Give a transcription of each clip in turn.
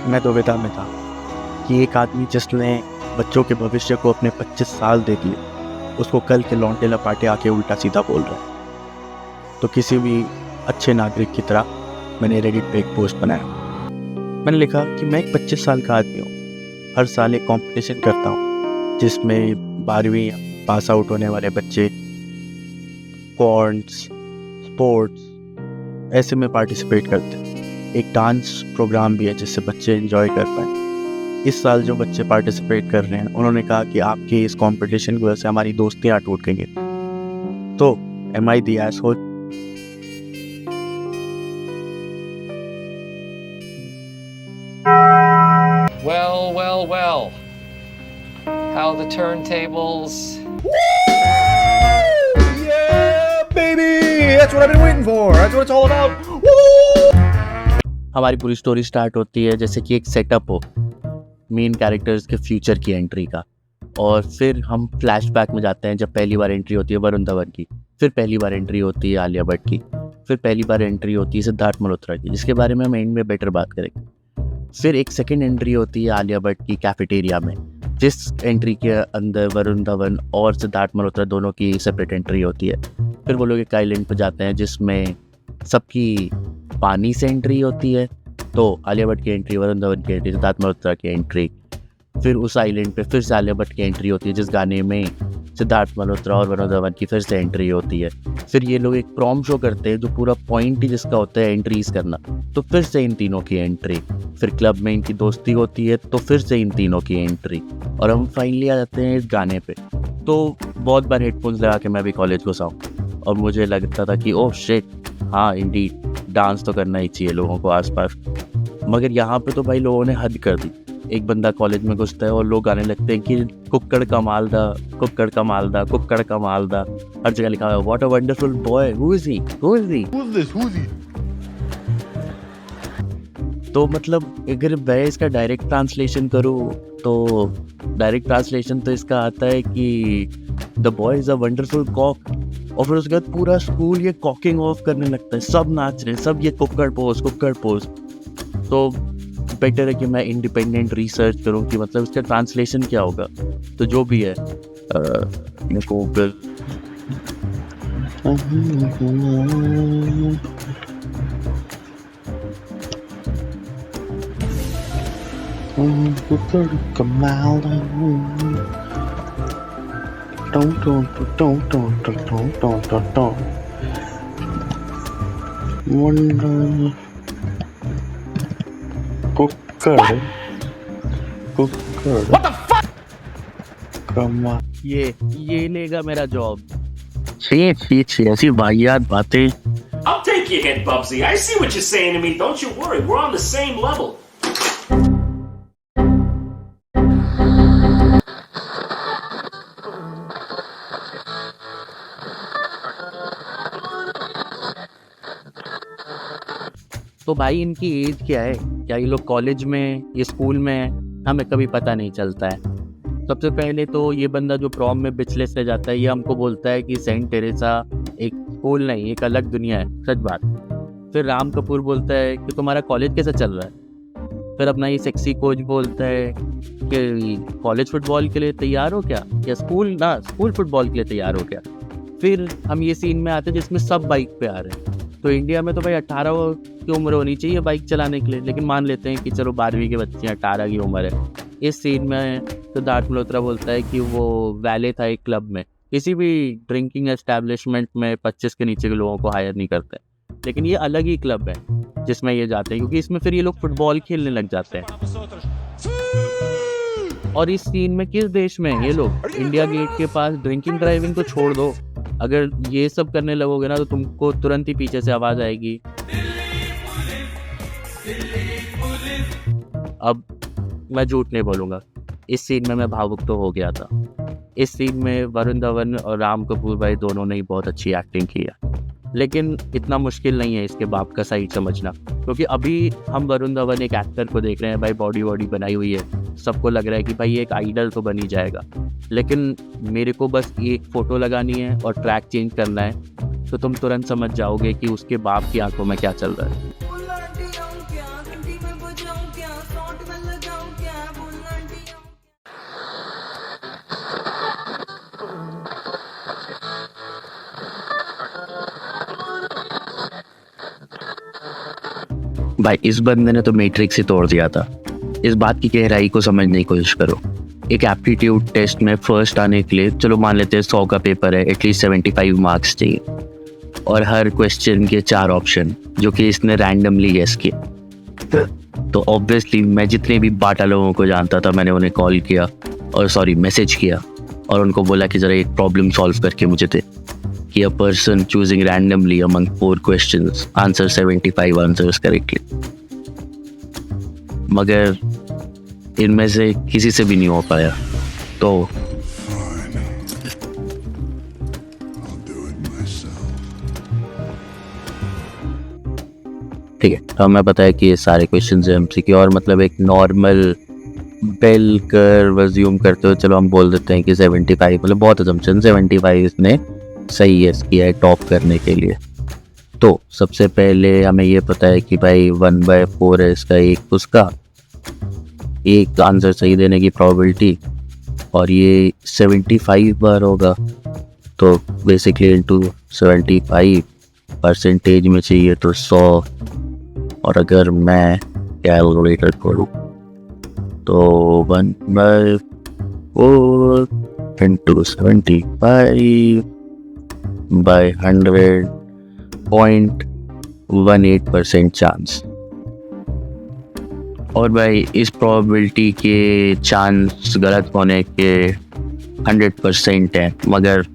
मैं दुविधा में था कि एक आदमी जिसने बच्चों के भविष्य को अपने 25 साल दे दिए, उसको कल के लौंडे लपाटे आके उल्टा सीधा बोल रहा है। तो किसी भी अच्छे नागरिक की तरह मैंने रेडिट पे एक पोस्ट बनाया। मैंने लिखा कि मैं एक 25 साल का आदमी हूँ, हर साल एक कंपटीशन करता हूँ जिसमें 12वीं पास आउट होने वाले बच्चे कॉर्न्स, स्पोर्ट्स ऐसे में पार्टिसिपेट करते हैं। एक डांस प्रोग्राम भी है जिससे बच्चे एंजॉय कर पाएँ। इस साल जो बच्चे पार्टिसिपेट कर रहे हैं, उन्होंने कहा कि आपके इस कंपटीशन की वजह से हमारी दोस्तियाँ टूट गई हैं। तो am I the asshole? Well. How the turntables? Yeah, baby! That's what I've been waiting for. That's what it's all about. Woo! हमारी पूरी स्टोरी स्टार्ट होती है जैसे कि एक सेटअप हो मेन कैरेक्टर्स के फ्यूचर की एंट्री का, और फिर हम फ्लैशबैक में जाते हैं जब पहली बार एंट्री होती है वरुण धवन की, फिर पहली बार एंट्री होती है आलिया भट्ट की, फिर पहली बार एंट्री होती है सिद्धार्थ मल्होत्रा की, जिसके बारे में हम एंड में बेटर बात करेंगे। फिर एक सेकेंड एंट्री होती है आलिया भट्ट की कैफेटेरिया में, जिस एंट्री के अंदर वरुण धवन और सिद्धार्थ मल्होत्रा दोनों की सेपरेट एंट्री होती है। फिर वो लोग एक आइलैंड पर जाते हैं जिसमें सबकी पानी से एंट्री होती है, तो आलिया भट्ट की एंट्री, वरुण धवन की एंट्री, सिद्धार्थ मल्होत्रा की एंट्री। फिर उस आइलैंड पे फिर से आलिया भट्ट की एंट्री होती है जिस गाने में सिद्धार्थ मल्होत्रा और वरुण धवन की फिर से एंट्री होती है। फिर ये लोग एक प्रॉम शो करते हैं जो पूरा पॉइंट ही जिसका होता है एंट्रीज करना, तो फिर से इन तीनों की एंट्री। फिर क्लब में इनकी दोस्ती होती है तो फिर से इन तीनों की एंट्री, और हम फाइनली आ जाते हैं इस गाने पे। तो बहुत बार हेडफोन्स लगा के मैं भी कॉलेज घुसा हूँ और मुझे लगता था कि ओह शिट, हाँ इंडीड डांस तो करना ही चाहिए लोगों को आसपास। मगर यहाँ पे तो भाई लोगों ने हद कर दी। एक बंदा कॉलेज में घुसता है और लोग गाने लगते हैं कि कुक्कड़ का मालदा, कुक्कड़ का मालदा, कुक्कड़ का मालदा। हर जगह लिखा है what a wonderful boy, who is he, who is he, Who's this? Who's he? तो मतलब अगर मैं इसका डायरेक्ट ट्रांसलेशन करूँ तो डायरेक्ट ट्रांसलेशन तो इसका आता है कि the boy is a wonderful cock, और फिर उसके बाद पूरा स्कूल ये कॉकिंग ऑफ करने लगता है, सब नाच रहे हैं, सब ये कुक्कड़ पोज। तो बेटर है कि मैं इंडिपेंडेंट रिसर्च करूं कि मतलब इसका ट्रांसलेशन क्या होगा। तो जो भी है गूगल What the fuck? कमा ये लेगा मेरा जॉब। छी ऐसी वाहियात बातें। I'll take your hit, Bubsy. I see what you're saying to me. Don't you worry. We're on the same level. तो भाई इनकी एज क्या है, क्या ये लोग कॉलेज में, ये स्कूल में है, हमें कभी पता नहीं चलता है। सबसे पहले तो ये बंदा जो प्रॉम में बिचलेस रह जाता है, ये हमको बोलता है कि सेंट टेरेसा एक स्कूल नहीं, एक अलग दुनिया है, सच बात। फिर राम कपूर बोलता है कि तुम्हारा कॉलेज कैसा चल रहा है। फिर अपना ये सेक्सी कोच बोलता है कि कॉलेज फुटबॉल के लिए तैयार हो क्या, या स्कूल फुटबॉल के लिए तैयार हो क्या। फिर हम ये सीन में आते हैं जिसमें सब बाइक पे आ रहे हैं। तो इंडिया में तो भाई 18 की उम्र होनी चाहिए बाइक चलाने के लिए, लेकिन मान लेते हैं कि चलो 12वीं के बच्चे 18 की उम्र है। इस सीन में सिद्धार्थ मल्होत्रा बोलता है कि वो वैले था एक क्लब में, किसी भी ड्रिंकिंग एस्टैब्लिशमेंट में 25 के नीचे के लोगों को हायर नहीं करते, लेकिन ये अलग ही क्लब है जिसमें ये जाते हैं, क्योंकि इसमें फिर ये लोग फुटबॉल खेलने लग जाते हैं। और इस सीन में किस देश में है ये लोग? इंडिया गेट के पास। ड्रिंकिंग ड्राइविंग तो छोड़ दो, अगर ये सब करने लगोगे ना तो तुमको तुरंत ही पीछे से आवाज आएगी। अब मैं झूठ नहीं बोलूँगा, इस सीन में मैं भावुक तो हो गया था। इस सीन में वरुण धवन और राम कपूर भाई दोनों ने ही बहुत अच्छी एक्टिंग की है, लेकिन इतना मुश्किल नहीं है इसके बाप का साइड समझना, क्योंकि अभी हम वरुण धवन एक एक्टर को देख रहे हैं, भाई बॉडी वॉडी बनाई हुई है, सबको लग रहा है कि भाई एक आइडल तो बन ही जाएगा, लेकिन मेरे को बस एक फ़ोटो लगानी है और ट्रैक चेंज करना है, तो तुम तुरंत समझ जाओगे कि उसके बाप की आंखों में क्या चल रहा है। भाई इस बंदे ने तो मैट्रिक्स ही तोड़ दिया था। इस बात की गहराई को समझने की कोशिश करो। एक एप्टीट्यूड टेस्ट में फर्स्ट आने के लिए चलो मान लेते हैं 100 का पेपर है, एटलीस्ट 75 मार्क्स चाहिए, और हर क्वेश्चन के 4 ऑप्शन जो कि इसने रैंडमली गेस किए। तो ऑब्वियसली मैं जितने भी बाटा लोगों को जानता था मैंने उन्हें कॉल किया और मैसेज किया और उनको बोला कि ज़रा एक प्रॉब्लम सॉल्व करके मुझे दे कि a person choosing randomly among 4 questions answer 75 answers correctly. मगर इनमें से किसी से भी नहीं हो पाया। तो ठीक है, तो हमें पता है कि ये सारे क्वेश्चंस हैं एमसीक्यू और मतलब एक नॉर्मल बेल कर्व अज्यूम करते हो चलो हम बोल देते हैं कि 75, मतलब बहुत असम्पशन 75 इसने सही गेस किया है टॉप करने के लिए। तो सबसे पहले हमें ये पता है कि भाई 1/4 है इसका एक आंसर सही देने की प्रोबेबिलिटी, और ये 75 बार होगा तो बेसिकली इनटू 75 परसेंटेज में चाहिए तो 100, और अगर मैं कैलकुलेटर करूँ तो 1/4 इंटू 75 बाय 100.18% चांस। और भाई इस प्रोबेबिलिटी के चांस गलत होने के 100% है, मगर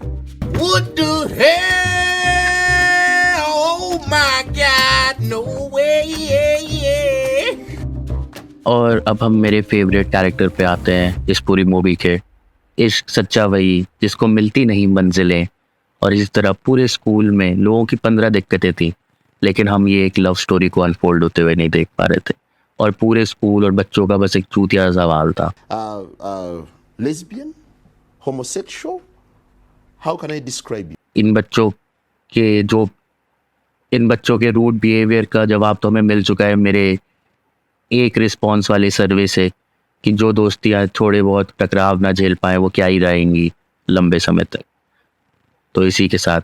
What the hell? Oh my God, no way, yeah. और अब हम मेरे फेवरेट कैरेक्टर पे आते हैं इस पूरी मूवी के। इश्क सच्चा वही जिसको मिलती नहीं मंजिलें, और इस तरह पूरे स्कूल में लोगों की 15 दिक्कतें थी, लेकिन हम ये एक लव स्टोरी को अनफोल्ड होते हुए नहीं देख पा रहे थे, और पूरे स्कूल और बच्चों का बस एक चूतिया सवाल था। Lesbian? Homosexual? How can I describe you? इन बच्चों के रूड बिहेवियर का जवाब तो हमें मिल चुका है मेरे एक रिस्पॉन्स वाली सर्वे से कि जो दोस्तियाँ थोड़े बहुत टकराव ना झेल पाए वो क्या ही रहेंगी लंबे समय तक। तो इसी के साथ